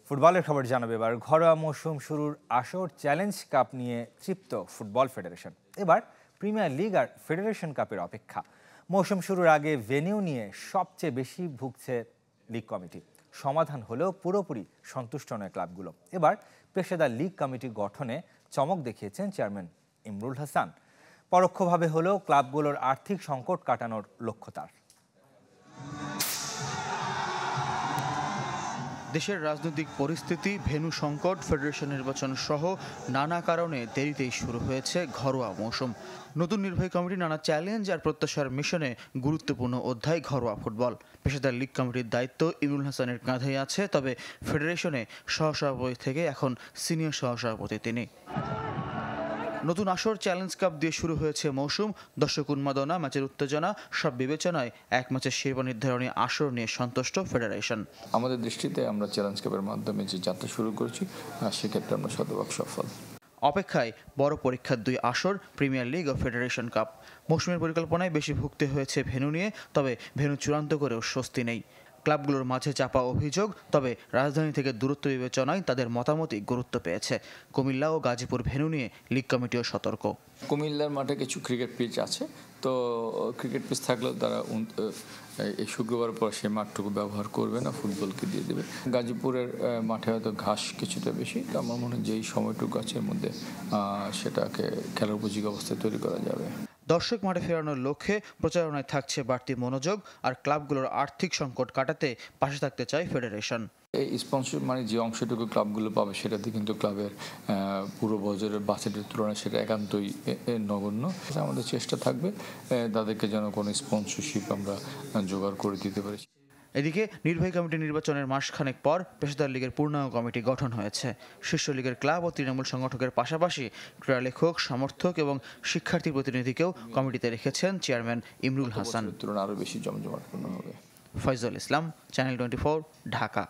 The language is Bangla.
ফুটবলের খবর জানাবে এবার। ঘরোয়া মৌসুম শুরুর আসর চ্যালেঞ্জ কাপ নিয়ে তৃপ্ত ফুটবল ফেডারেশন। এবার প্রিমিয়ার লিগ আর ফেডারেশন কাপের অপেক্ষা। মৌসুম শুরুর আগে ভেন্যু নিয়ে সবচেয়ে বেশি ভুগছে লিগ কমিটি। সমাধান হলেও পুরোপুরি সন্তুষ্ট নয় ক্লাবগুলো। এবার পেশাদার লিগ কমিটি গঠনে চমক দেখিয়েছেন চেয়ারম্যান ইমরুল হাসান। পরোক্ষভাবে হলেও ক্লাবগুলোর আর্থিক সংকট কাটানোর লক্ষ্য তার। দেশের রাজনৈতিক পরিস্থিতি, ভেন্যু সংকট, ফেডারেশন নির্বাচন সহ নানা কারণে দেরিতেই শুরু হয়েছে ঘরোয়া মৌসুম। নতুন নির্বাহী কমিটি নানা চ্যালেঞ্জ আর প্রত্যাশার মিশনে গুরুত্বপূর্ণ অধ্যায় ঘরোয়া ফুটবল। পেশাদার লিগ কমিটির দায়িত্ব ইমরুল হাসানের কাঁধেই আছে, তবে ফেডারেশনে সহসভাপতি থেকে এখন সিনিয়র সহসভাপতি তিনি। নতুন আসর চ্যালেঞ্জ কাপ দিয়ে শুরু হয়েছে মৌসুম। দর্শক উন্মাদনা, ম্যাচের উত্তেজনা সব বিবেচনায় এক ম্যাচের শিরোপা নির্ধারণী আসর নিয়ে সন্তুষ্ট ফেডারেশন। আমাদের দৃষ্টিতে আমরা চ্যালেঞ্জ কাপের মাধ্যমে যে যাত্রা শুরু করেছি সেক্ষেত্রে আমরা শতভাগ সফল। অপেক্ষায় বড় পরীক্ষার দুই আসর, প্রিমিয়ার লিগ ও ফেডারেশন কাপ। মৌসুমের পরিকল্পনায় বেশি ভুগতে হয়েছে ভেন্যু নিয়ে, তবে ভেন্যু চূড়ান্ত করেও স্বস্তি নেই। ক্লাবগুলোর মাঝে চাপা অভিযোগ, তবে রাজধানী থেকে দূরত্ব বিবেচনায় তাদের মতামতই গুরুত্ব পেয়েছে। কুমিল্লা ও গাজীপুর ভেন্যু নিয়ে লিগ কমিটিও সতর্ক। কুমিল্লার মাঠে কিছু ক্রিকেট পিচ আছে, তো ক্রিকেট পিচ থাকলেও তারা এই শুক্রবার পর সেই মাঠটুকু ব্যবহার করবে না, ফুটবলকে দিয়ে দেবে। গাজীপুরের মাঠে হয়তো ঘাস কিছুটা বেশি, তো আমার মনে হয় যে এই সময়টুকু আছে এর মধ্যে সেটাকে খেলার উপযোগী অবস্থায় তৈরি করা যাবে। দর্শক মাঠে ফেরানোর লক্ষ্যে প্রচারণায় থাকছে বাড়তি মনোযোগ, আর ক্লাবগুলোর আর্থিক সংকট কাটাতে পাশে থাকতে চায় ফেডারেশন। এই স্পন্সর মানে যে অংশটুকু ক্লাবগুলো পাবে সেটাতে কিন্তু ক্লাবের পুরো বছরের বাজেটের তুলনায় সেটা একান্তই নগণ্য। আমাদের চেষ্টা থাকবে তাদেরকে যেন কোনো স্পন্সরশিপ আমরা জোগাড় করে দিতে পারি। এদিকে নির্বাহী কমিটি নির্বাচনের মাসখানেক পর পেশাদার লীগের পূর্ণাঙ্গ কমিটি গঠন হয়েছে। শীর্ষ লীগের ক্লাব ও তৃণমূল সংগঠকের পাশাপাশি ক্রীড়া লেখক, সমর্থক এবং শিক্ষার্থী প্রতিনিধিকেও কমিটিতে রেখেছেন চেয়ারম্যান ইমরুল হাসান। তুলনায় আরও বেশি জমজমাটপূর্ণ হবে। ফয়জুল ইসলাম, চ্যানেল 24, ঢাকা।